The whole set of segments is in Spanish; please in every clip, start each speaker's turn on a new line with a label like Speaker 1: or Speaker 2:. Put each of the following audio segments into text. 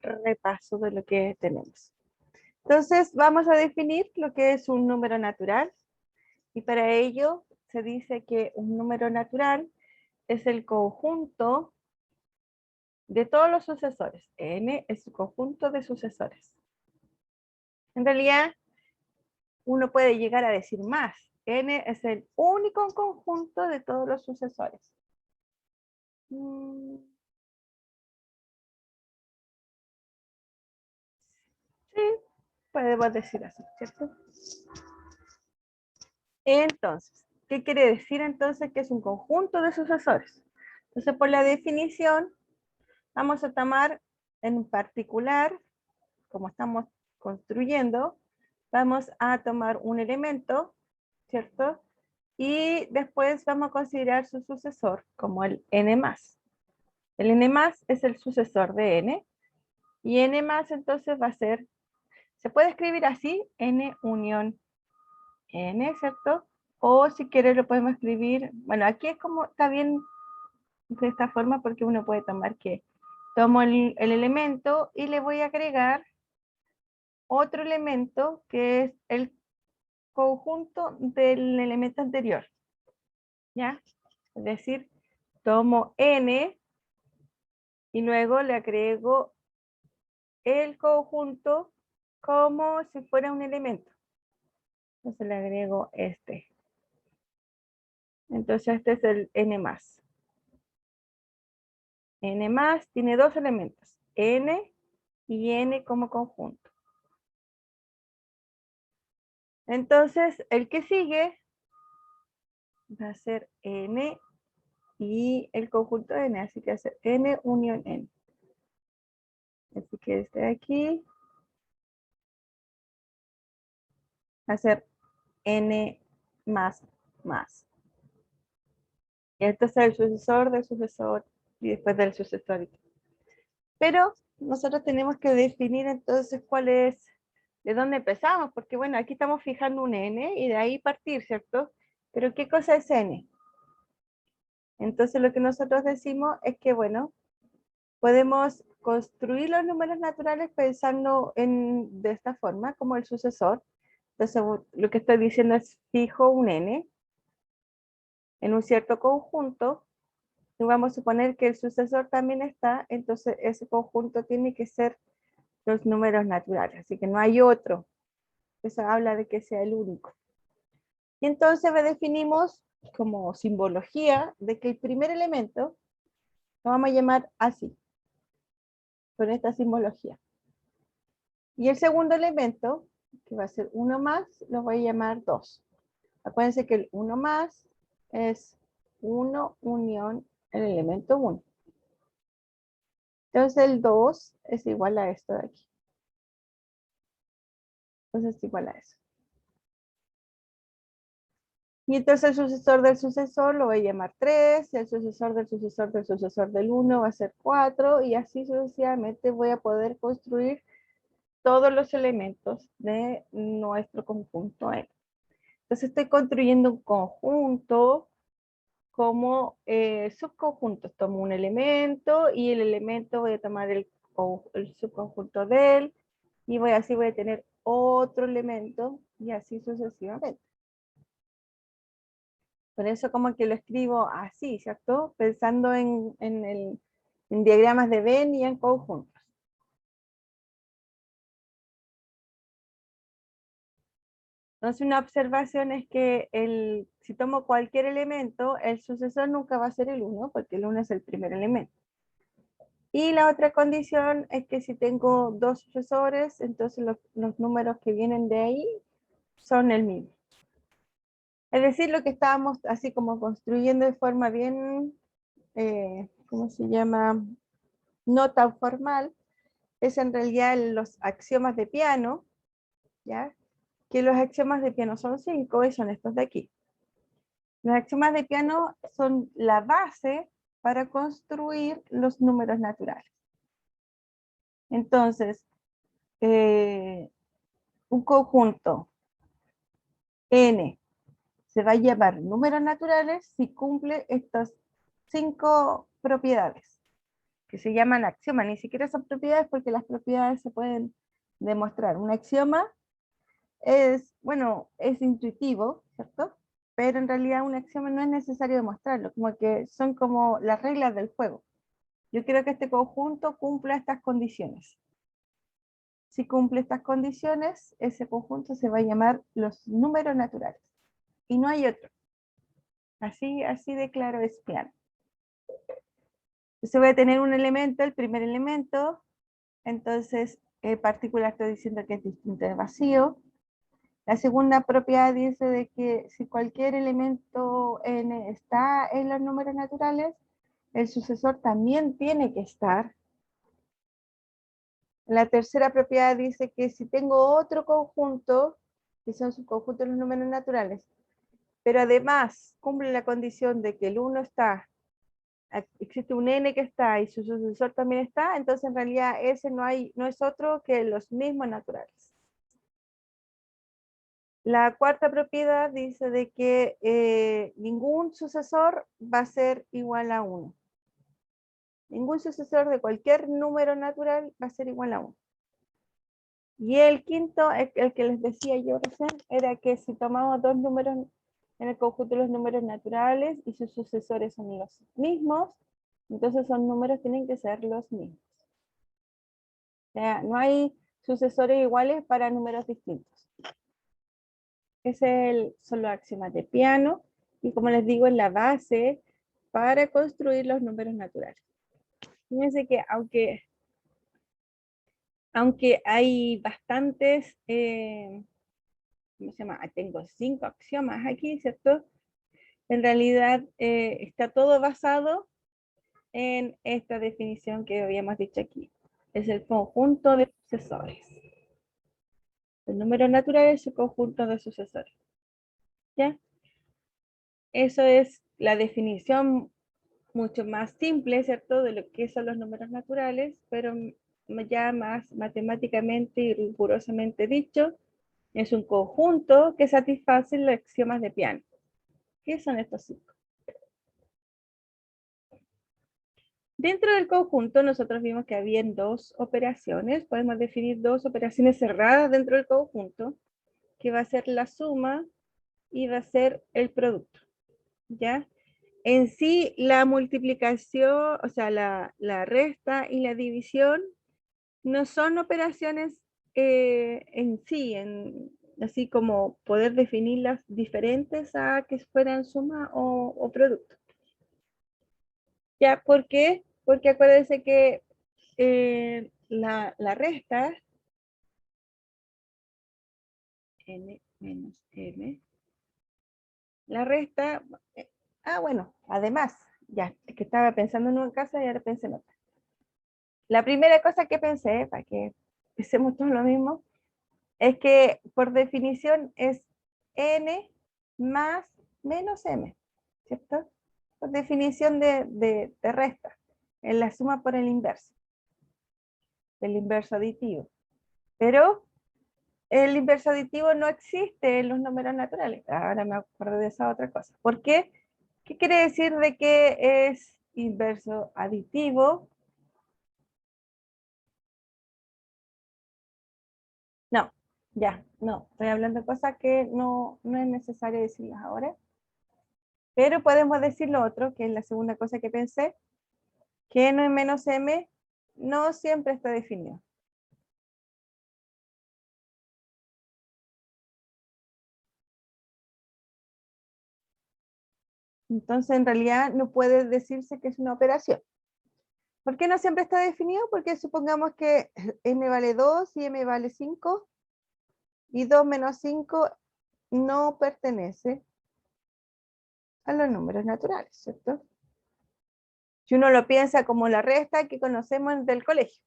Speaker 1: repaso de lo que tenemos. Entonces vamos a definir lo que es un número natural y para ello se dice que un número natural es el conjunto de todos los sucesores. N es su conjunto de sucesores. En realidad, uno puede llegar a decir más. N es el único conjunto de todos los sucesores. Sí, podemos decir así, ¿cierto? Entonces, ¿qué quiere decir entonces que es un conjunto de sucesores? Entonces, por la definición, vamos a tomar en particular, como estamos construyendo, vamos a tomar un elemento, ¿cierto? Y después vamos a considerar su sucesor como el n+. El n+ es el sucesor de n, y n+ entonces va a ser, se puede escribir así, n unión n, ¿cierto? O si quiere lo podemos escribir, bueno, aquí es como, está bien de esta forma porque uno puede tomar que tomo el elemento y le voy a agregar otro elemento que es el conjunto del elemento anterior, ¿ya? Es decir, tomo n y luego le agrego el conjunto como si fuera un elemento. Entonces le agrego este. Entonces este es el n+. N+ tiene dos elementos, n y n como conjunto. Entonces, el que sigue va a ser n y el conjunto de n, así que va a ser n unión n. Así que este de aquí va a ser n más. Y este es el sucesor del sucesor y después del sucesor. Pero nosotros tenemos que definir entonces cuál es, de dónde empezamos, porque bueno, aquí estamos fijando un n y de ahí partir, ¿cierto? Pero ¿qué cosa es n? Entonces lo que nosotros decimos es que, bueno, podemos construir los números naturales pensando de esta forma, como el sucesor. Entonces lo que estoy diciendo es fijo un n en un cierto conjunto, y vamos a suponer que el sucesor también está, entonces ese conjunto tiene que ser los números naturales, así que no hay otro. Eso habla de que sea el único. Y entonces definimos como simbología de que el primer elemento lo vamos a llamar así, con esta simbología. Y el segundo elemento, que va a ser 1 más, lo voy a llamar 2. Acuérdense que el 1 más es 1 unión el elemento 1. Entonces el 2 es igual a esto de aquí. Entonces es igual a eso. Y entonces el sucesor del sucesor lo voy a llamar 3, y el sucesor del sucesor del sucesor del 1 va a ser 4, y así sucesivamente voy a poder construir todos los elementos de nuestro conjunto N. Entonces estoy construyendo un conjunto como subconjuntos. Tomo un elemento y el elemento voy a tomar el subconjunto de él, y así voy a tener otro elemento y así sucesivamente. Por eso como que lo escribo así, ¿cierto? Pensando en diagramas de Venn y en conjuntos. Entonces una observación es que si tomo cualquier elemento, el sucesor nunca va a ser el 1, porque el 1 es el primer elemento. Y la otra condición es que si tengo dos sucesores, entonces los números que vienen de ahí son el mismo. Es decir, lo que estábamos así como construyendo de forma bien, ¿cómo se llama? No tan formal, es en realidad los axiomas de piano, ¿ya? Que los axiomas de piano son 5 y son estos de aquí. Los axiomas de piano son la base para construir los números naturales. Entonces, un conjunto n se va a llamar números naturales si cumple estas 5 propiedades. que se llaman axiomas, ni siquiera son propiedades porque las propiedades se pueden demostrar. Un axioma es, bueno, es intuitivo, ¿cierto? Pero en realidad un axioma no es necesario demostrarlo, como que son como las reglas del juego. Yo quiero que este conjunto cumpla estas condiciones. Si cumple estas condiciones, ese conjunto se va a llamar los números naturales. Y no hay otro. Así de claro es piano. Entonces voy a tener un elemento, el primer elemento, entonces el particular estoy diciendo que es distinto del vacío. La segunda propiedad dice de que si cualquier elemento n está en los números naturales, el sucesor también tiene que estar. La tercera propiedad dice que si tengo otro conjunto, que son subconjuntos de los números naturales, pero además cumple la condición de que el 1 está, existe un n que está y su sucesor también está, entonces en realidad ese no es otro que los mismos naturales. La cuarta propiedad dice de que ningún sucesor va a ser igual a 1. Ningún sucesor de cualquier número natural va a ser igual a 1. Y el quinto, el que les decía yo recién, era que si tomamos dos números en el conjunto de los números naturales y sus sucesores son los mismos, entonces esos números tienen que ser los mismos. O sea, no hay sucesores iguales para números distintos. Son los axiomas de Peano, y como les digo, es la base para construir los números naturales. Fíjense que aunque hay bastantes, ¿cómo se llama? Tengo 5 axiomas aquí, ¿cierto? En realidad está todo basado en esta definición que habíamos dicho aquí. Es el conjunto de sucesores. El número natural es su conjunto de sucesores. ¿Ya? Eso es la definición mucho más simple, ¿cierto?, de lo que son los números naturales, pero ya más matemáticamente y rigurosamente dicho, es un conjunto que satisface los axiomas de Peano. ¿Qué son estos 5? Dentro del conjunto nosotros vimos que habían dos operaciones, podemos definir dos operaciones cerradas dentro del conjunto, que va a ser la suma y va a ser el producto, ¿ya? En sí, la multiplicación, o sea, la resta y la división no son operaciones en sí, así como poder definirlas diferentes a que fueran suma o producto. ¿Ya? ¿Por qué? Porque acuérdense que la resta, n menos m, la resta, bueno, además, ya, es que estaba pensando en una casa y ahora pensé en otra. La primera cosa que pensé, para que pensemos todos lo mismo, es que por definición es n más menos m, ¿cierto? Por definición de resta, en la suma por el inverso aditivo. Pero el inverso aditivo no existe en los números naturales. Ahora me acuerdo de esa otra cosa. ¿Por qué? ¿Qué quiere decir de que es inverso aditivo? No, ya, no. Estoy hablando de cosas que no es necesario decirlas ahora. Pero podemos decir lo otro, que es la segunda cosa que pensé, que n menos m no siempre está definido. Entonces, en realidad, no puede decirse que es una operación. ¿Por qué no siempre está definido? Porque supongamos que n vale 2 y m vale 5, y 2 menos 5 no pertenece a los números naturales, ¿cierto? Si uno lo piensa como la resta que conocemos del colegio,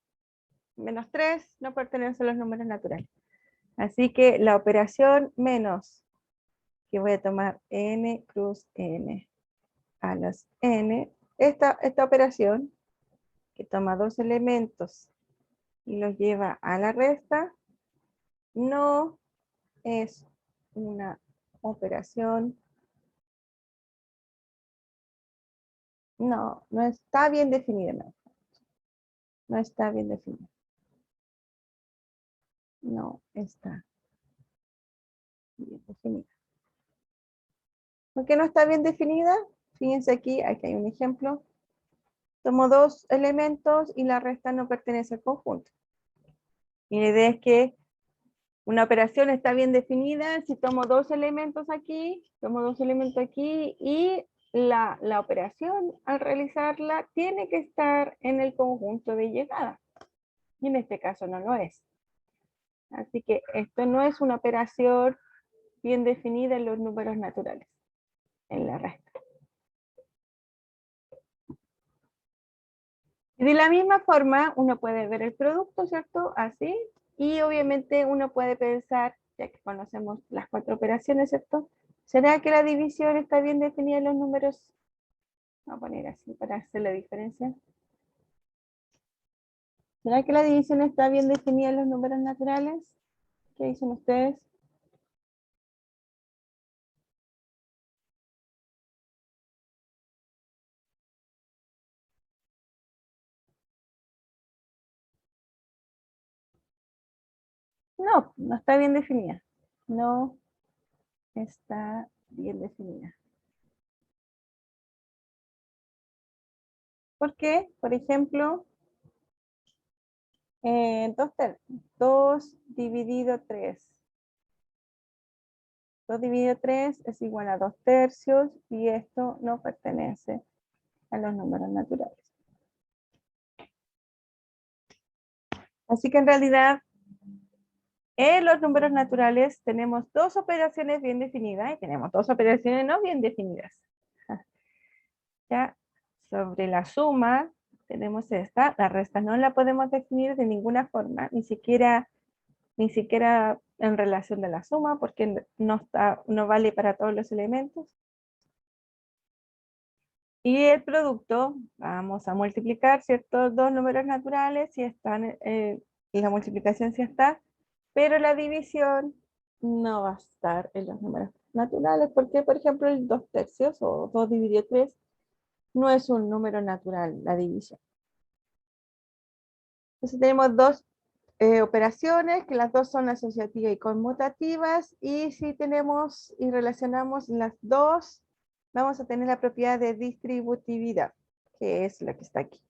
Speaker 1: menos 3 no pertenece a los números naturales. Así que la operación menos, que voy a tomar n cruz n a las n, esta operación que toma dos elementos y los lleva a la resta, no es una operación, no está bien definida. No está bien definida. No está bien definida. ¿Por qué no está bien definida? Fíjense aquí hay un ejemplo. Tomo dos elementos y la resta no pertenece al conjunto. Y la idea es que una operación está bien definida si tomo dos elementos aquí y la operación al realizarla tiene que estar en el conjunto de llegada. Y en este caso no lo es. Así que esto no es una operación bien definida en los números naturales, en la resta. Y de la misma forma, uno puede ver el producto, ¿cierto? Así. Y obviamente uno puede pensar, ya que conocemos las cuatro operaciones, ¿cierto? ¿Será que la división está bien definida en los números? Vamos a poner así para hacer la diferencia. ¿Será que la división está bien definida en los números naturales? ¿Qué dicen ustedes? No, no está bien definida. No está bien definida. ¿Por qué? Por ejemplo, 2 dividido 3. 2 dividido 3 es igual a 2 tercios y esto no pertenece a los números naturales. Así que en realidad en los números naturales tenemos dos operaciones bien definidas y tenemos dos operaciones no bien definidas. Ya sobre la suma tenemos esta, la resta no la podemos definir de ninguna forma, ni siquiera en relación de la suma, porque no vale para todos los elementos. Y el producto, vamos a multiplicar ciertos dos números naturales si están, y la multiplicación sí está, pero la división no va a estar en los números naturales, porque por ejemplo el 2 tercios o 2 dividido 3 no es un número natural, la división. Entonces tenemos dos operaciones, que las dos son asociativas y conmutativas, y si tenemos y relacionamos las dos, vamos a tener la propiedad de distributividad, que es la que está aquí.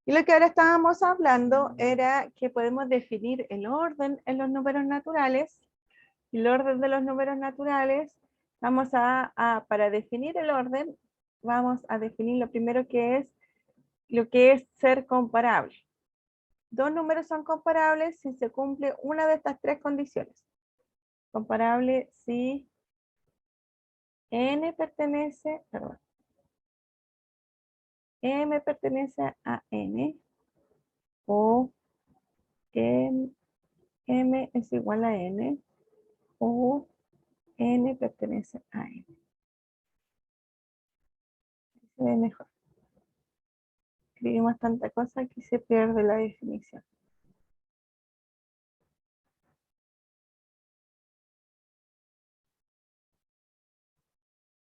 Speaker 1: Y lo que ahora estábamos hablando era que podemos definir el orden en los números naturales. Y el orden de los números naturales, para definir el orden, vamos a definir lo primero lo que es ser comparable. Dos números son comparables si se cumple una de estas tres condiciones. Comparable si m pertenece a n o m es igual a n o n pertenece a n. Se ve mejor. Escribimos tanta cosa que se pierde la definición.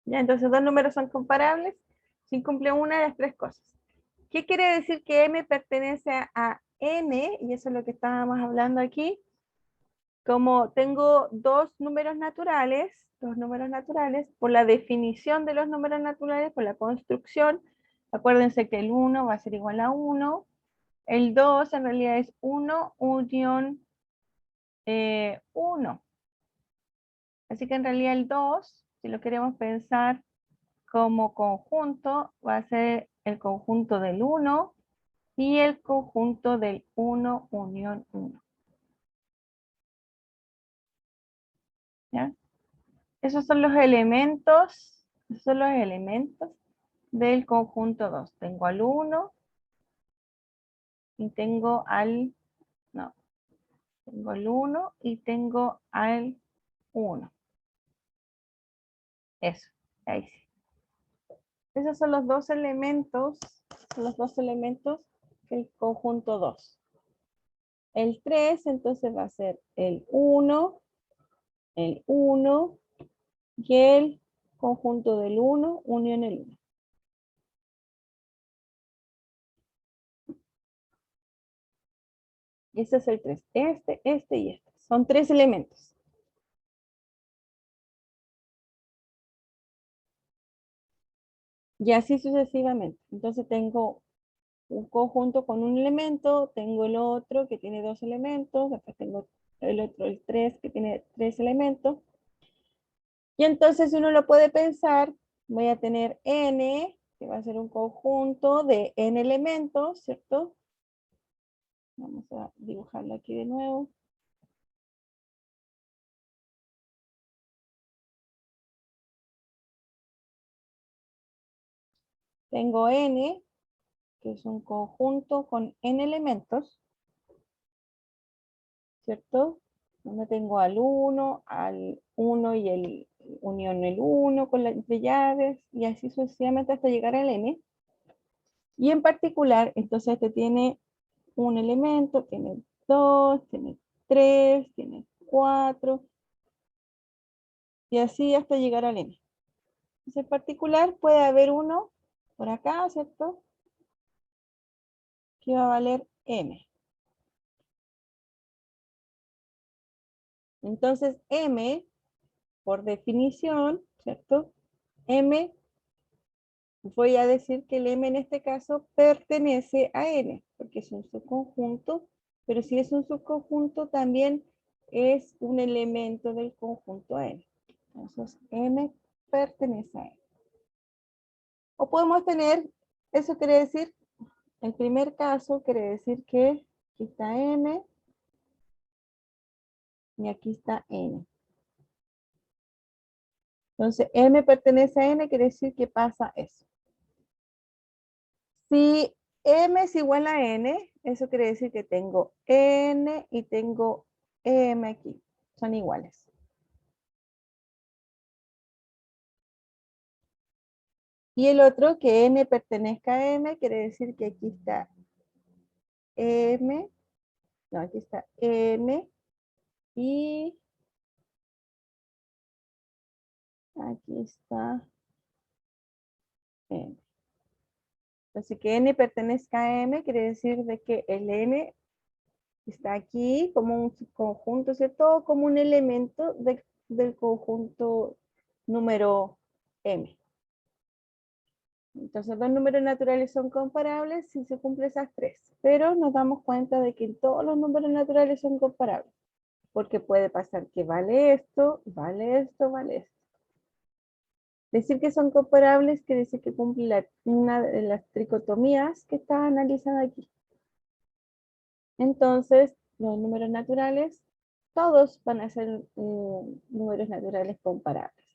Speaker 1: Ya, entonces dos números son comparables si cumple una de las tres cosas. ¿Qué quiere decir que m pertenece a n? Y eso es lo que estábamos hablando aquí. Como tengo dos números naturales, por la definición de los números naturales, por la construcción, acuérdense que el 1 va a ser igual a 1, el 2 en realidad es 1 unión 1. Así que en realidad el 2, si lo queremos pensar como conjunto, va a ser el conjunto del 1 y el conjunto del 1 unión 1. ¿Ya? Esos son los elementos del conjunto 2. Tengo al 1 y tengo tengo el 1 y tengo al 1. Eso, ahí sí. Esos son los dos elementos del conjunto 2. El 3 entonces va a ser el 1 y el conjunto del 1 unión el 1. Ese es el 3. Este y este. Son 3 elementos. Y así sucesivamente. Entonces tengo un conjunto con un elemento, tengo el otro que tiene 2 elementos, después tengo el otro, el 3, que tiene 3 elementos. Y entonces uno lo puede pensar, voy a tener n, que va a ser un conjunto de n elementos, ¿cierto? Vamos a dibujarlo aquí de nuevo. Tengo n, que es un conjunto con n elementos, ¿cierto? Donde tengo al 1 y el unión el 1 con las de llaves, y así sucesivamente hasta llegar al n. Y en particular, entonces este tiene un elemento, tiene 2, tiene 3, tiene 4, y así hasta llegar al n. Entonces en particular puede haber uno por acá, ¿cierto? Que va a valer m. Entonces m, por definición, ¿cierto? M, voy a decir que el M en este caso pertenece a N, porque es un subconjunto, pero si es un subconjunto también es un elemento del conjunto N. Entonces M pertenece a N. O podemos tener, eso quiere decir, el primer caso quiere decir que aquí está M y aquí está N. Entonces M pertenece a N, quiere decir que pasa eso. Si m es igual a n, eso quiere decir que tengo n y tengo m aquí. Son iguales. Y el otro, que n pertenezca a m, quiere decir que aquí está m, no, aquí está m y aquí está m. Entonces, que n pertenezca a m quiere decir de que el m está aquí como un subconjunto, ¿cierto? Como un elemento del conjunto número m. Entonces, dos números naturales son comparables si se cumplen esas tres. Pero nos damos cuenta de que todos los números naturales son comparables. Porque puede pasar que vale esto, vale esto, vale esto. Decir que son comparables quiere decir que cumple una de las tricotomías que está analizada aquí. Entonces, los números naturales, todos van a ser números naturales comparables.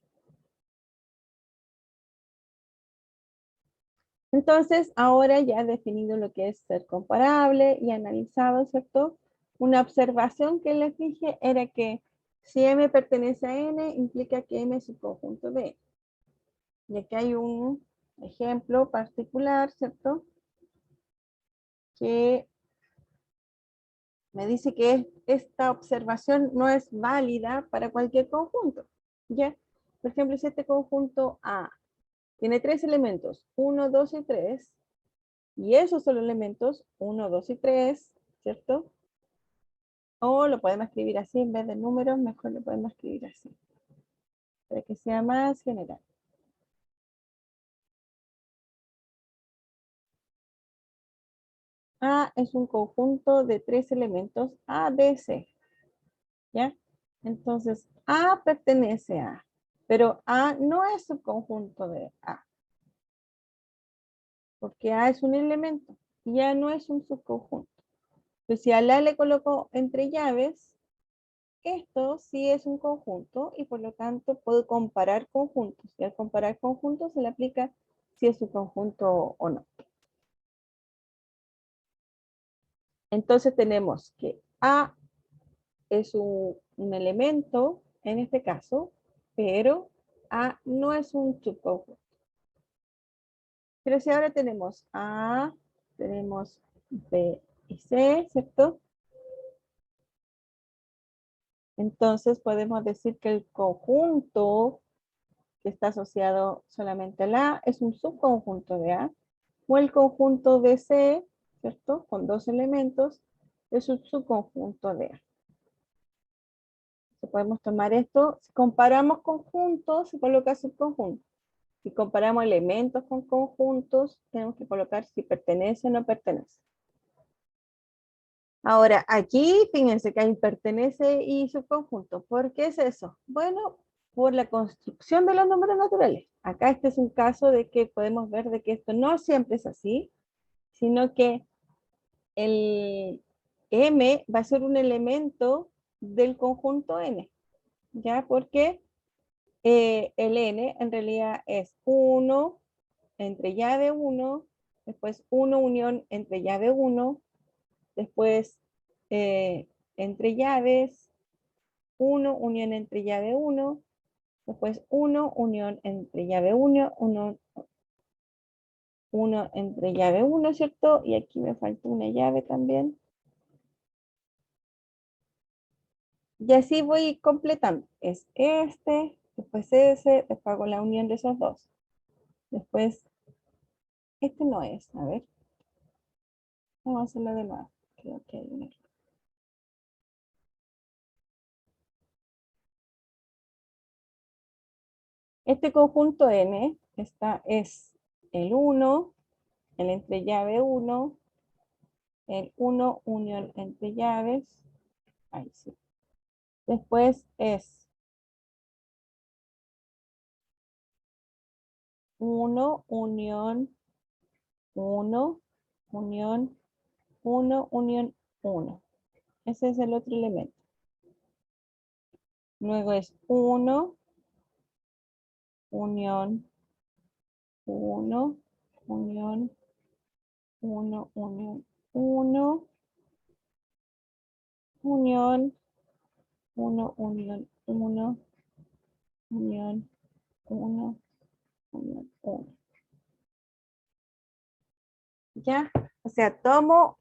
Speaker 1: Entonces, ahora ya definido lo que es ser comparable y analizado, ¿cierto? Una observación que les dije era que si M pertenece a N, implica que M es un conjunto de N. Y aquí hay un ejemplo particular, ¿cierto? Que me dice que esta observación no es válida para cualquier conjunto. ¿Ya? Por ejemplo, si este conjunto A tiene tres elementos, 1, 2 y 3, y esos son los elementos 1, 2 y 3, ¿cierto? O lo podemos escribir así, en vez de números, mejor lo podemos escribir así, para que sea más general. A es un conjunto de tres elementos A, B, C, ¿ya? Entonces, A pertenece a, pero A no es un conjunto de A, porque A es un elemento, y A no es un subconjunto. Pues si a la le coloco entre llaves, esto sí es un conjunto y por lo tanto puedo comparar conjuntos. Y al comparar conjuntos se le aplica si es un conjunto o no. Entonces tenemos que A es un elemento en este caso, pero A no es un subconjunto. Pero si ahora tenemos A, tenemos B y C, ¿cierto? Entonces podemos decir que el conjunto que está asociado solamente al A es un subconjunto de A, o el conjunto de C, ¿cierto? Con dos elementos, es un subconjunto de. Podemos tomar esto, si comparamos conjuntos, se coloca subconjunto. Si comparamos elementos con conjuntos, tenemos que colocar si pertenece o no pertenece. Ahora, aquí, fíjense que hay pertenece y subconjunto. ¿Por qué es eso? Bueno, por la construcción de los números naturales. Acá este es un caso de que podemos ver de que esto no siempre es así, sino que el M va a ser un elemento del conjunto N, ¿ya? Porque el N en realidad es 1 entre llave 1, después 1 unión entre llave 1, después entre llaves, 1 unión entre llave 1, después 1 unión entre llave 1, 1 entre llave 1, ¿cierto? Y aquí me falta una llave también. Y así voy completando. Es este, después ese, después hago la unión de esos dos. Después, este no es, a ver. Vamos a hacerlo de nuevo. Creo que hay un error. Este conjunto N es el 1, el entre llave 1, el 1 unión entre llaves. Ahí sí. Después es 1 unión 1 unión 1 unión 1. Ese es el otro elemento. Luego es 1 unión 1 unión 1 unión 1 unión 1 unión 1 unión 1 unión 1. ¿Ya? O sea, tomo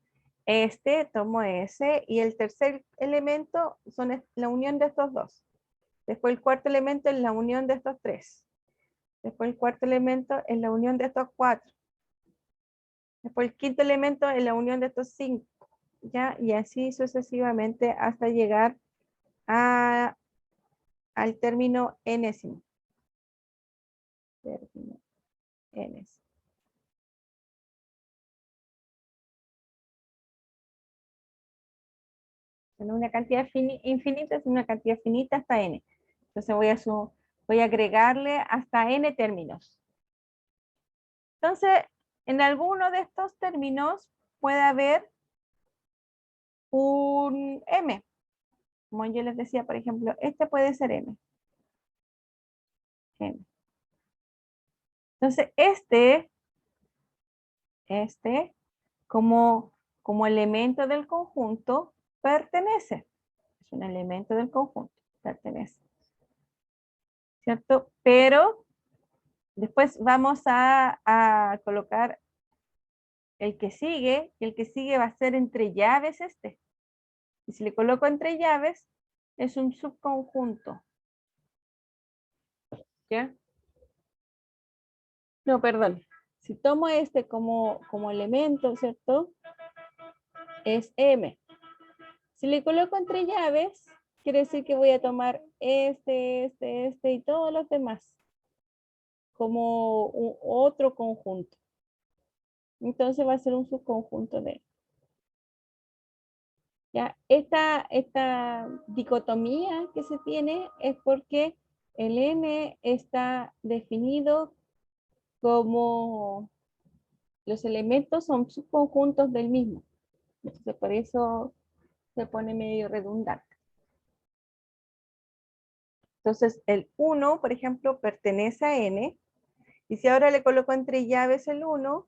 Speaker 1: este, tomo ese, y el tercer elemento son la unión de estos dos. Después el cuarto elemento es la unión de estos tres. Después el cuarto elemento es la unión de estos cuatro. Después el quinto elemento es la unión de estos cinco. ¿Ya? Y así sucesivamente hasta llegar al término enésimo. Término enésimo. En una cantidad infinita es una cantidad finita hasta n. Entonces voy a agregarle hasta n términos. Entonces, en alguno de estos términos puede haber un m. Como yo les decía, por ejemplo, este puede ser m. M. Entonces, como elemento del conjunto, pertenece. Es un elemento del conjunto, pertenece. ¿Cierto? Pero después vamos a colocar el que sigue, y el que sigue va a ser entre llaves este. Y si le coloco entre llaves, es un subconjunto. ¿Ya? No, perdón. Si tomo este como elemento, ¿cierto? Es M. Si le coloco entre llaves, quiere decir que voy a tomar este y todos los demás como otro conjunto. Entonces va a ser un subconjunto de. ¿Ya? Esta dicotomía que se tiene es porque el N está definido como los elementos son subconjuntos del mismo. Entonces por eso se pone medio redundante. Entonces el 1, por ejemplo, pertenece a N, y si ahora le coloco entre llaves el 1,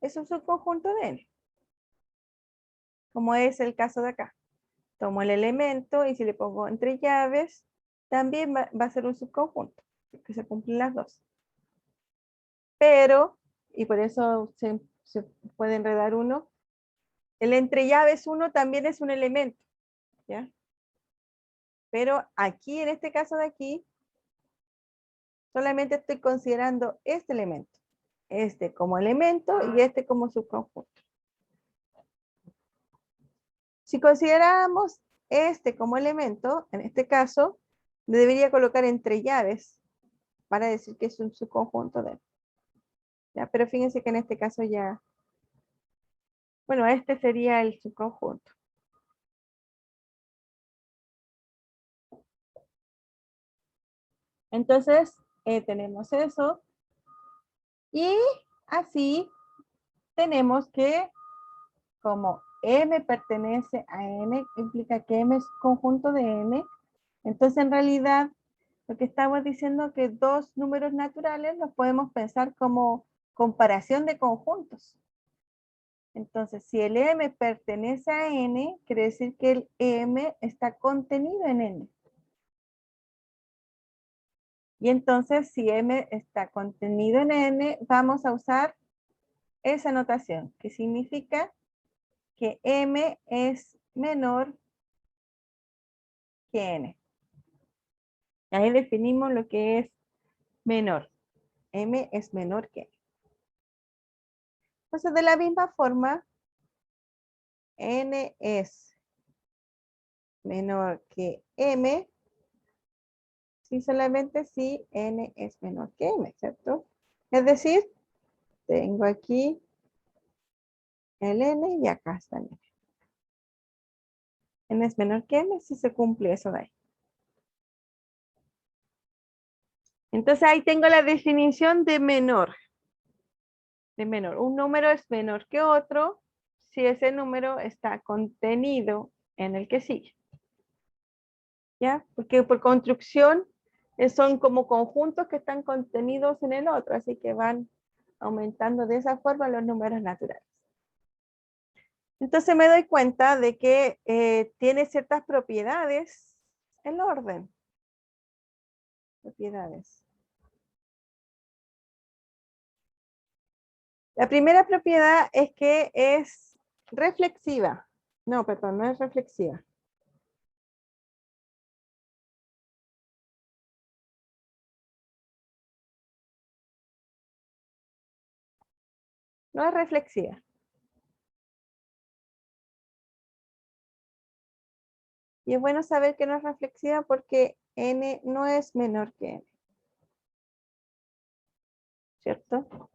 Speaker 1: es un subconjunto de N, como es el caso de acá. Tomo el elemento y si le pongo entre llaves, también va a ser un subconjunto, porque se cumplen las dos. Pero, y por eso se puede enredar uno, el entre llaves 1 también es un elemento, ¿ya? Pero aquí, en este caso de aquí, solamente estoy considerando este elemento. Este como elemento y este como subconjunto. Si consideramos este como elemento, en este caso, le debería colocar entre llaves para decir que es un subconjunto de. ¿Ya? Pero fíjense que en este caso ya, bueno, este sería el subconjunto. Entonces, tenemos eso. Y así tenemos que, como M pertenece a N, implica que M es conjunto de N. Entonces, en realidad, lo que estamos diciendo es que dos números naturales los podemos pensar como comparación de conjuntos. Entonces, si el M pertenece a N, quiere decir que el M está contenido en N. Y entonces, si M está contenido en N, vamos a usar esa notación, que significa que M es menor que N. Ahí definimos lo que es menor. M es menor que N. Entonces, de la misma forma, N es menor que M, si solamente si N es menor que M, ¿cierto? Es decir, tengo aquí el N y acá está el N. N es menor que M si se cumple eso de ahí. Entonces ahí tengo la definición de menor. De menor. Un número es menor que otro si ese número está contenido en el que sigue. ¿Ya? Porque por construcción son como conjuntos que están contenidos en el otro, así que van aumentando de esa forma los números naturales. Entonces me doy cuenta de que tiene ciertas propiedades el orden. Propiedades. La primera propiedad es que es reflexiva. No, perdón, no es reflexiva. No es reflexiva. Y es bueno saber que no es reflexiva porque n no es menor que n. ¿Cierto?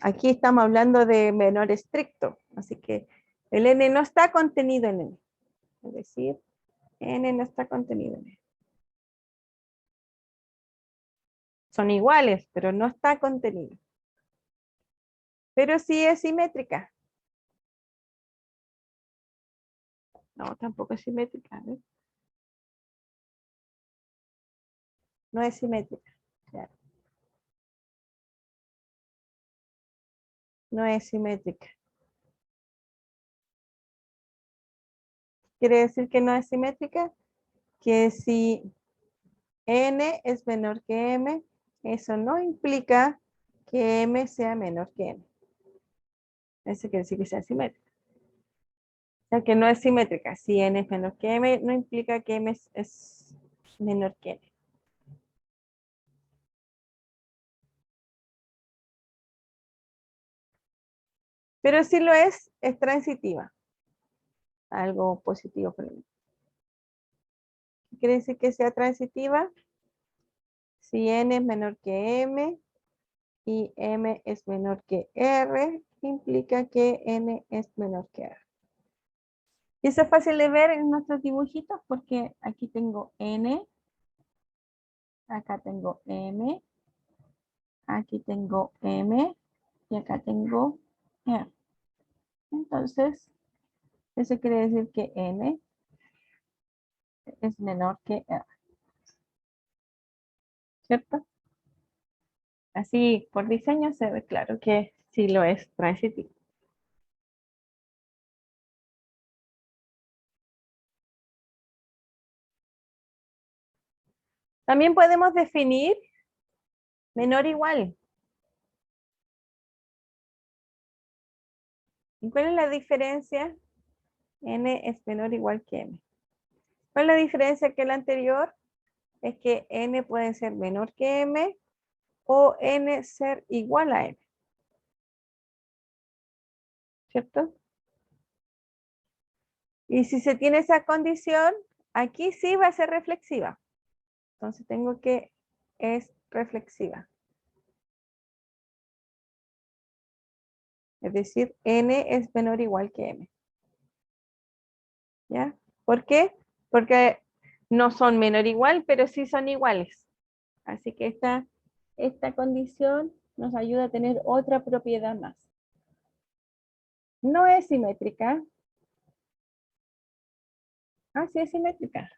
Speaker 1: Aquí estamos hablando de menor estricto, así que el n no está contenido en n. Es decir, n no está contenido en n. Son iguales, pero no está contenido. Pero sí es simétrica. No, tampoco es simétrica. ¿Ves? No es simétrica. Claro. No es simétrica. Quiere decir que no es simétrica, que si n es menor que m, eso no implica que m sea menor que n. Eso quiere decir que sea simétrica. O sea, que no es simétrica. Si n es menor que m, no implica que m es menor que n. Pero si lo es transitiva. Algo positivo por mí. Quiere decir que sea transitiva si n es menor que m y m es menor que r, implica que n es menor que r. Y eso es fácil de ver en nuestros dibujitos porque aquí tengo n, acá tengo m, aquí tengo m y acá tengo r. Entonces, eso quiere decir que n es menor que r. ¿Cierto? Así por diseño se ve claro que sí lo es transitivo. También podemos definir menor igual. ¿Y cuál es la diferencia? N es menor o igual que m. ¿Cuál es la diferencia que la anterior? Es que n puede ser menor que m o n ser igual a m. ¿Cierto? Y si se tiene esa condición, aquí sí va a ser reflexiva. Entonces tengo que es reflexiva. Es decir, n es menor o igual que m. ¿Ya? ¿Por qué? Porque no son menor o igual, pero sí son iguales. Así que esta condición nos ayuda a tener otra propiedad más. No es simétrica. Ah, sí es simétrica.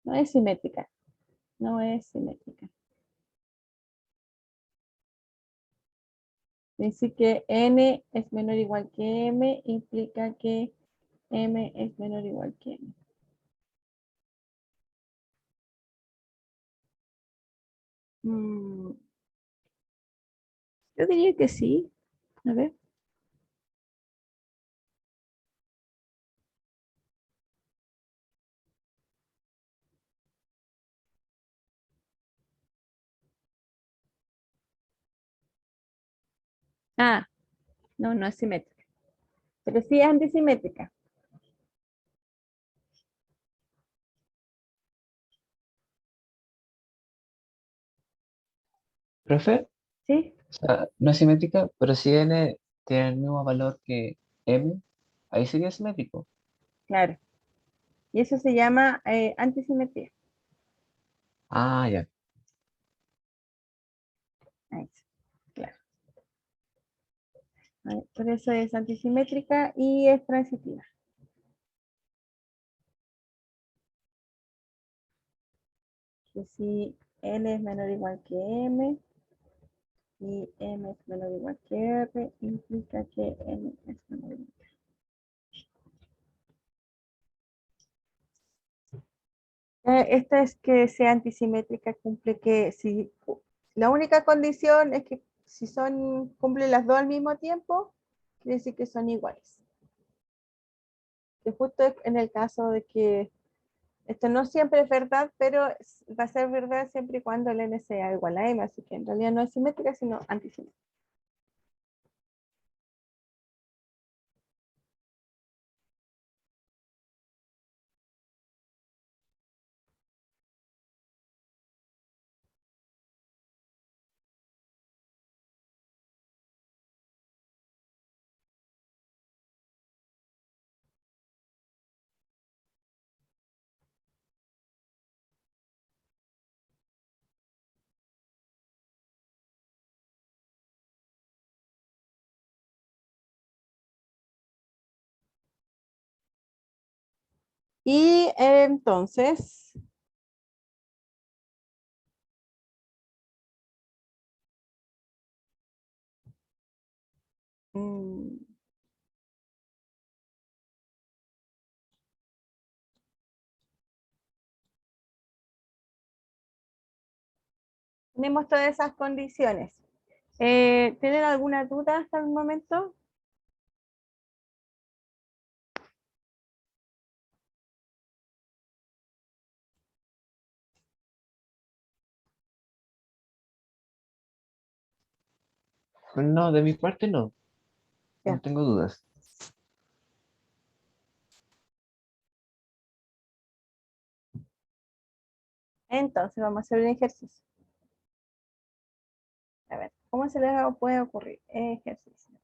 Speaker 1: No es simétrica. No es simétrica. Decir que n es menor o igual que m implica que m es menor o igual que n. Yo diría que sí. A ver. Ah, no, no es simétrica. Pero sí es antisimétrica.
Speaker 2: Profe,
Speaker 1: ¿Sí?
Speaker 2: o sea, no es simétrica, pero si n tiene el mismo valor que m, ahí sería simétrico.
Speaker 1: Claro. Y eso se llama antisimetría.
Speaker 2: Ah, ya.
Speaker 1: Ahí sí, claro. Por eso es antisimétrica y es transitiva. Que si n es menor o igual que m y m es menor o igual que r, implica que n es menor o igual que r. Esta es que sea antisimétrica, cumple que si la única condición es que si cumplen las dos al mismo tiempo, quiere decir que son iguales. Que justo en el caso de que esto no siempre es verdad, pero va a ser verdad siempre y cuando el n sea igual a m, así que en realidad no es simétrica, sino antisimétrica. Y entonces, mm, tenemos todas esas condiciones. ¿Tienen alguna duda hasta el momento?
Speaker 2: No, de mi parte no, no
Speaker 1: Ya.
Speaker 2: tengo dudas.
Speaker 1: Entonces vamos a hacer un ejercicio. A ver, ¿cómo se les puede ocurrir? Ejercicio.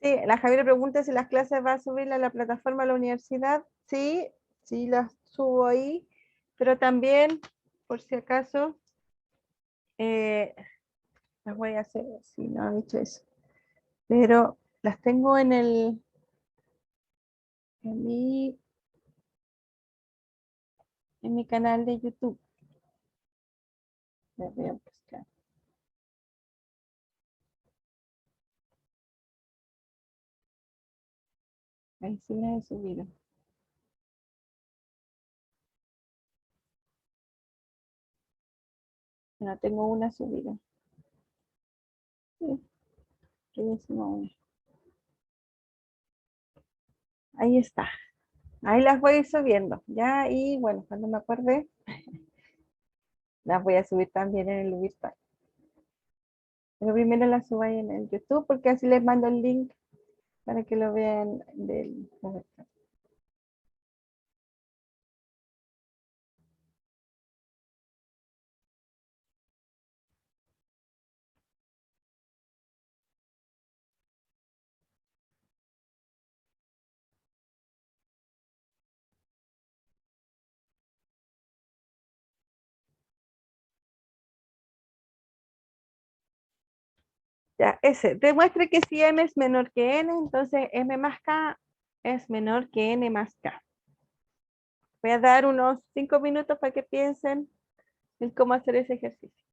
Speaker 1: Sí, la Javiera pregunta si las clases va a subirla a la plataforma de la universidad. Sí, sí las subo ahí, pero también, por si acaso, eh, Las voy a hacer, si no han dicho eso. Pero las tengo en mi, en mi canal de YouTube. Las voy a buscar. Ahí sí las he subido. No tengo una subida. Sí, buenísimo una. Ahí está. Ahí las voy a ir subiendo. Ya, y bueno, cuando me acuerde, las voy a subir también en el virtual. Pero primero las subo ahí en el YouTube porque así les mando el link para que lo vean del virtual. Ya, ese. Demuestre que si m es menor que n, entonces m más k es menor que n más k. Voy a dar unos 5 minutos para que piensen en cómo hacer ese ejercicio.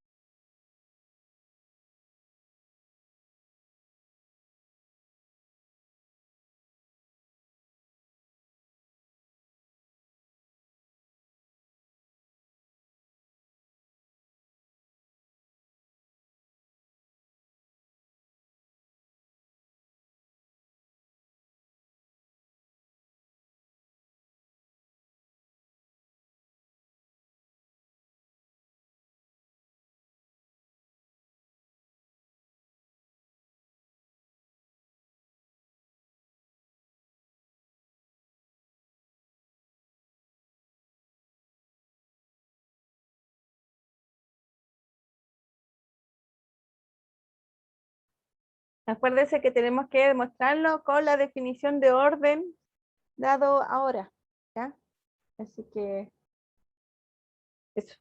Speaker 1: Acuérdense que tenemos que demostrarlo con la definición de orden dado ahora, ¿ya? Así que eso.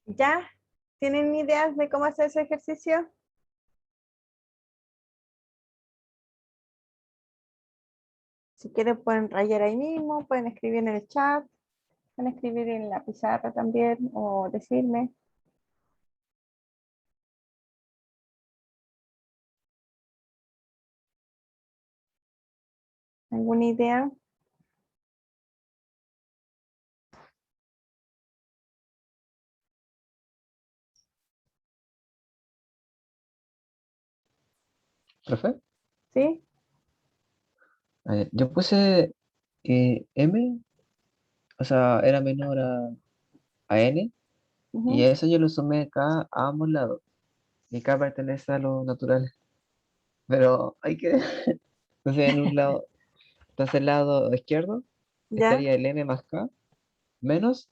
Speaker 1: ¿Ya? ¿Tienen ideas de cómo hacer ese ejercicio? Si quieren pueden rayar ahí mismo, pueden escribir en el chat, pueden escribir en la pizarra también o decirme. ¿Alguna idea?
Speaker 2: ¿Profe?
Speaker 1: ¿Sí?
Speaker 2: Yo puse M, o sea, era menor a N, y
Speaker 1: Ujú.
Speaker 2: a eso yo lo sumé acá a ambos lados. Y K pertenece a los naturales. Pero hay que... Entonces, en un lado, entonces el lado izquierdo
Speaker 1: ¿Ya?
Speaker 2: estaría el M más K, menos,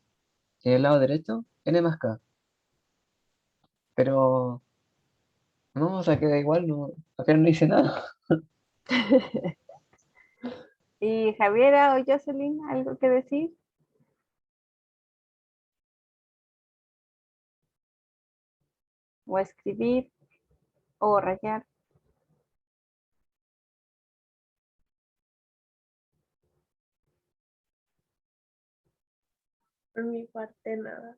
Speaker 2: y en el lado derecho, N más K. Pero no, o sea, queda igual, no, acá no dice nada.
Speaker 1: ¿Y Javiera o Jocelyn, algo que decir? ¿O escribir o rayar?
Speaker 3: Por mi parte, nada.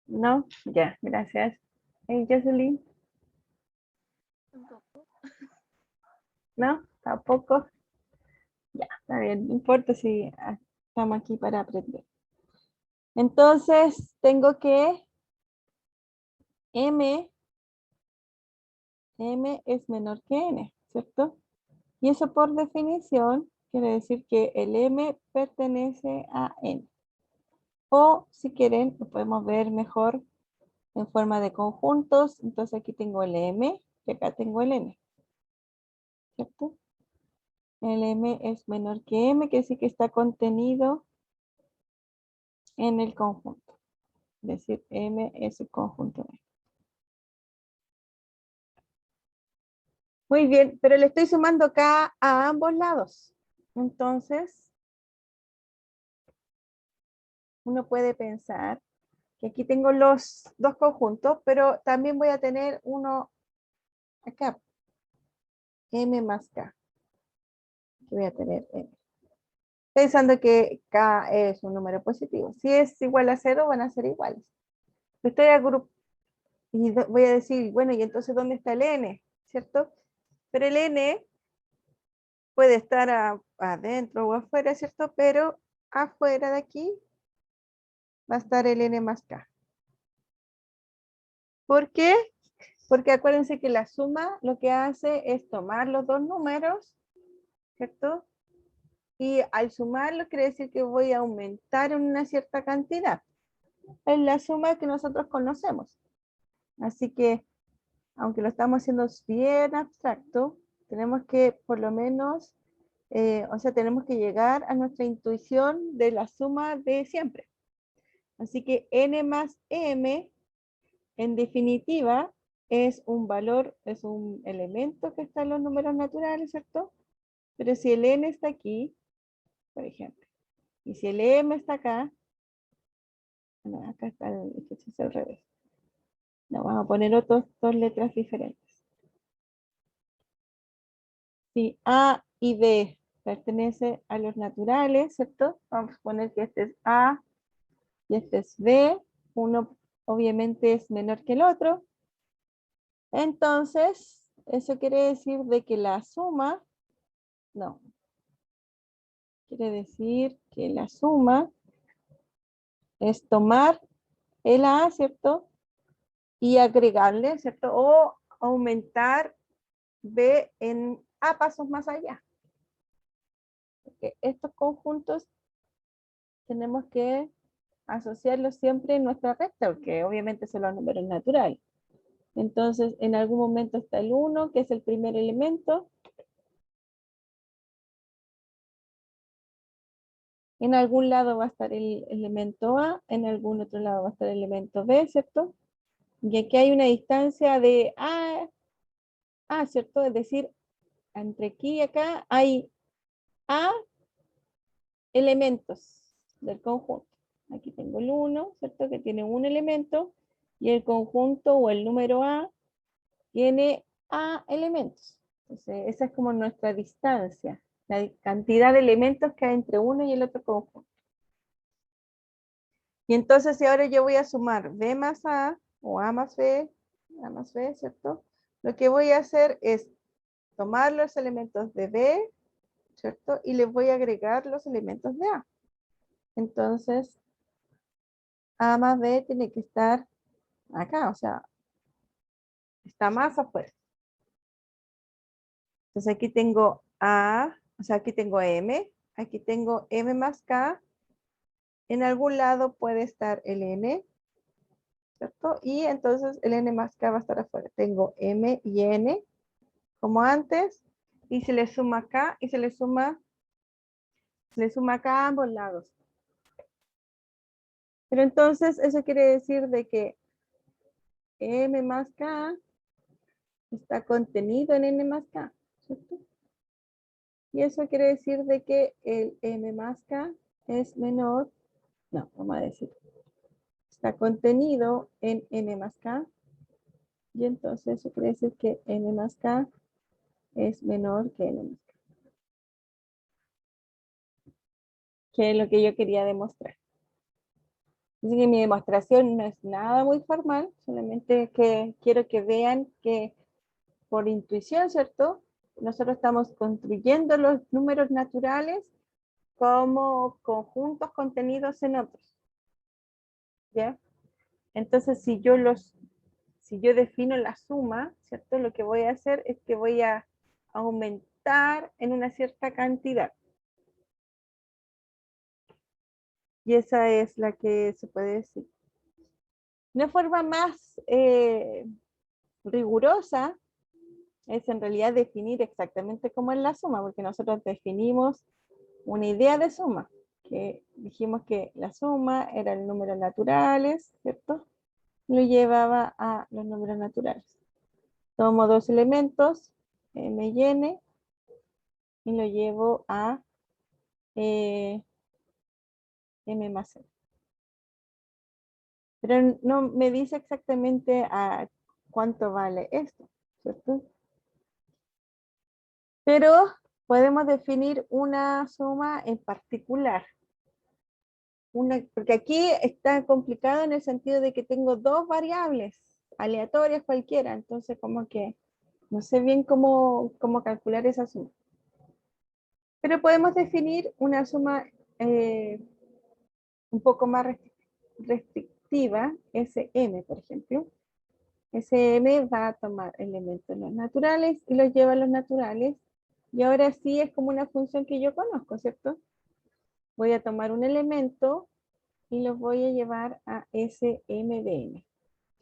Speaker 1: ¿No? Ya, gracias. Jocelyn,
Speaker 3: Tampoco.
Speaker 1: ¿no? Tampoco. Ya, está bien, no importa si estamos aquí para aprender. Entonces, tengo que M es menor que N, ¿cierto? Y eso por definición quiere decir que el M pertenece a N. O si quieren, lo podemos ver mejor en forma de conjuntos. Entonces aquí tengo el M y acá tengo el N, ¿cierto? El M es menor que M, que sí que está contenido en el conjunto. Es decir, M es el conjunto M. Muy bien, pero le estoy sumando acá a ambos lados. Entonces, uno puede pensar que aquí tengo los dos conjuntos, pero también voy a tener uno acá, M más K. Aquí voy a tener M. Pensando que K es un número positivo. Si es igual a 0, van a ser iguales. Estoy agrupando y voy a decir, bueno, y entonces, ¿dónde está el N? ¿Cierto? Pero el N puede estar adentro o afuera, ¿cierto? Pero afuera de aquí va a estar el N más K. ¿Por qué? Porque acuérdense que la suma lo que hace es tomar los dos números, ¿cierto? Y al sumarlo quiere decir que voy a aumentar en una cierta cantidad. Es la suma que nosotros conocemos. Así que, aunque lo estamos haciendo bien abstracto, tenemos que por lo menos, o sea, tenemos que llegar a nuestra intuición de la suma de siempre. Así que n más m, en definitiva, es un valor, es un elemento que está en los números naturales, ¿cierto? Pero si el n está aquí, por ejemplo, y si el m está acá, bueno, acá está el ejercicio al revés. No, vamos a poner dos letras diferentes. Si A y B pertenecen a los naturales, ¿cierto? Vamos a poner que este es A y este es B. Uno obviamente es menor que el otro. Entonces, eso quiere decir de que la suma, no, quiere decir que la suma es tomar el A, ¿cierto? Y agregarle, ¿cierto? O aumentar B en A pasos más allá. Porque estos conjuntos tenemos que asociarlos siempre en nuestra recta, porque obviamente son los números naturales. Entonces, en algún momento está el 1, que es el primer elemento. En algún lado va a estar el elemento A, en algún otro lado va a estar el elemento B, ¿cierto? Y aquí hay una distancia de A, ¿cierto? Es decir, entre aquí y acá hay A elementos del conjunto. aquí tengo el 1, ¿cierto? Que tiene un elemento, y el conjunto o el número A tiene A elementos. Entonces, esa es como nuestra distancia, la cantidad de elementos que hay entre uno y el otro conjunto. Y entonces, si ahora yo voy a sumar B más A, o A más B, ¿cierto? Lo que voy a hacer es tomar los elementos de B, ¿cierto? Y les voy a agregar los elementos de A. Entonces, A más B tiene que estar acá, o sea, está más afuera. Entonces aquí tengo A, o sea, aquí tengo M, aquí tengo M más K. En algún lado puede estar el N, ¿cierto? Y entonces el N más K va a estar afuera. Tengo M y N, como antes, y se le suma K y se le suma K a ambos lados. Pero entonces eso quiere decir de que M más K está contenido en N más K, ¿cierto? Y eso quiere decir de que el M más K es menor, no, vamos a decir, está contenido en N más K, y entonces eso quiere decir que N más K es menor que N más K, que es lo que yo quería demostrar. Así que mi demostración no es nada muy formal, solamente que quiero que vean que por intuición, ¿cierto? Nosotros estamos construyendo los números naturales como conjuntos contenidos en otros, ¿ya? Entonces, si yo defino la suma, ¿cierto? Lo que voy a hacer es que voy a aumentar en una cierta cantidad. Y esa es la que se puede decir. Una forma más rigurosa es en realidad definir exactamente cómo es la suma, porque nosotros definimos una idea de suma, que dijimos que la suma era el número naturales, ¿cierto? Lo llevaba a los números naturales. Tomo dos elementos, M y N, y lo llevo a M más N. Pero no me dice exactamente a cuánto vale esto, ¿cierto? Pero podemos definir una suma en particular. Porque aquí está complicado en el sentido de que tengo dos variables aleatorias cualquiera, entonces como que no sé bien cómo calcular esa suma. Pero podemos definir una suma un poco más restrictiva, SM, por ejemplo. SM va a tomar elementos los naturales y los lleva a los naturales. Y ahora sí es como una función que yo conozco, ¿cierto? Voy a tomar un elemento y lo voy a llevar a SM de N,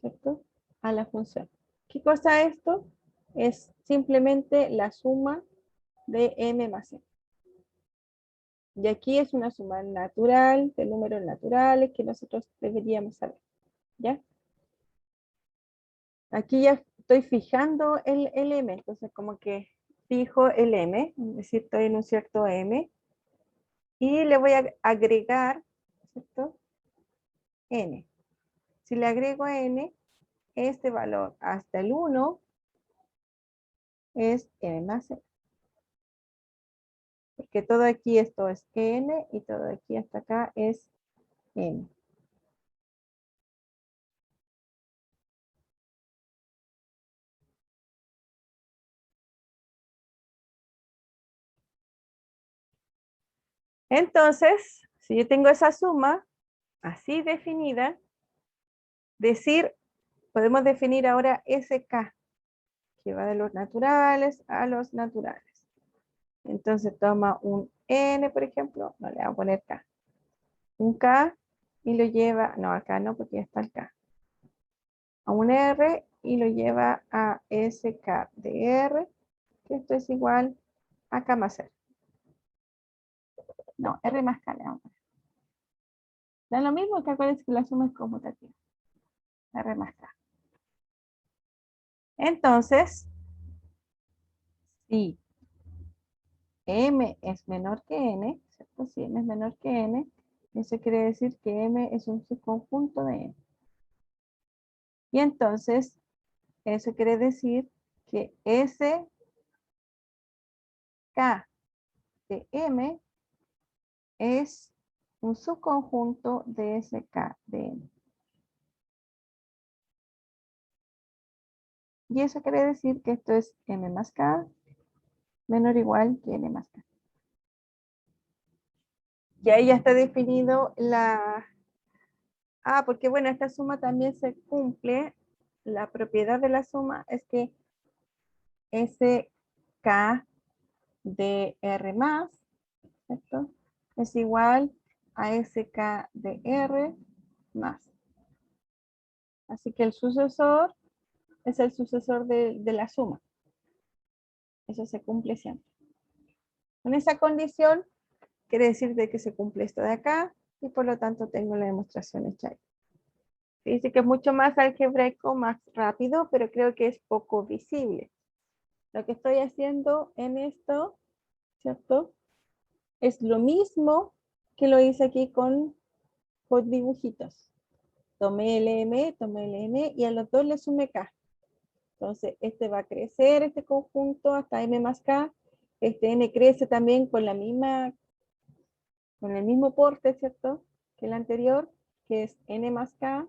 Speaker 1: ¿cierto? A la función. ¿Qué cosa es esto? Es simplemente la suma de M más N. Y aquí es una suma natural de números naturales que nosotros deberíamos saber, ¿ya? Aquí ya estoy fijando el M, entonces como que fijo el M, es decir, estoy en un cierto M, y le voy a agregar, ¿cierto? N. Si le agrego a N, este valor hasta el 1 es M más N. Porque todo aquí esto es N y todo aquí hasta acá es N. Entonces, si yo tengo esa suma así definida, podemos definir ahora SK, que va de los naturales a los naturales. Entonces toma un N, por ejemplo, no le vamos a poner K. Un K y lo lleva, no, acá no, porque ya está el K. A un R y lo lleva a SK de R, que esto es igual a K más R. No, R más K le vamos a poner. Da lo mismo que acuérdense que la suma es conmutativa. R más K. Entonces, si M es menor que N, ¿cierto? Si M es menor que N, Eso quiere decir que M es un subconjunto de M. Y entonces, eso quiere decir que SK de M es un subconjunto de SK de M. Y eso quiere decir que esto es M más K menor o igual que N más K. Y ahí ya está definido la... Ah, porque bueno, esta suma también se cumple. La propiedad de la suma es que SK de R más, ¿cierto? Es igual a SK de R más. Así que el sucesor es el sucesor de la suma. Eso se cumple siempre. Con esa condición, quiere decir de que se cumple esto de acá y por lo tanto tengo la demostración hecha ahí. Dice que es mucho más algebraico, más rápido, pero creo que es poco visible. Lo que estoy haciendo en esto, ¿cierto? Es lo mismo que lo hice aquí con dibujitos. Tomé el M y a los dos le sumé K. Entonces, este va a crecer, este conjunto, hasta M más K. Este N crece también con la misma, con el mismo porte, ¿cierto? Que el anterior, que es N más K.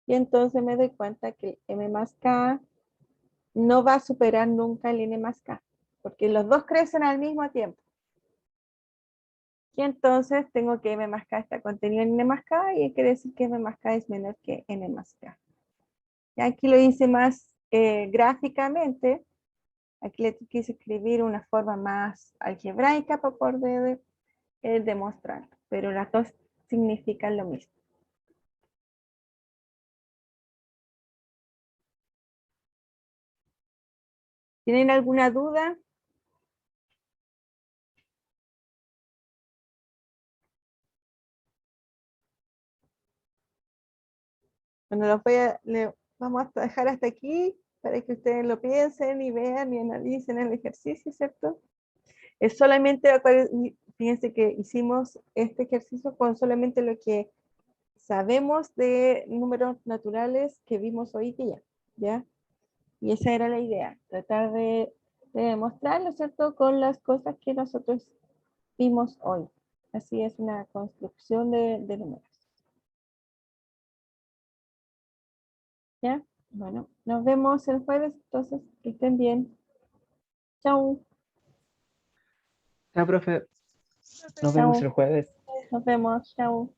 Speaker 1: Y entonces me doy cuenta que el M más K no va a superar nunca el N más K, porque los dos crecen al mismo tiempo. Y entonces tengo que M más K está contenido en N más K y quiere decir que M más K es menor que N más K. Y aquí lo hice más gráficamente. Aquí le quise escribir una forma más algebraica para poder demostrar, pero las dos significan lo mismo. ¿Tienen alguna duda? Bueno, vamos a dejar hasta aquí para que ustedes lo piensen y vean y analicen el ejercicio, ¿cierto? Es solamente, fíjense que hicimos este ejercicio con solamente lo que sabemos de números naturales que vimos hoy día, ¿ya? Y esa era la idea, tratar de demostrarlo, ¿cierto? Con las cosas que nosotros vimos hoy. Así es una construcción de números. ¿Ya? Bueno, nos vemos el jueves, entonces, que estén bien. Chau.
Speaker 2: Ya, profe, nos vemos
Speaker 1: Chau.
Speaker 2: el jueves.
Speaker 1: Nos vemos. Chau.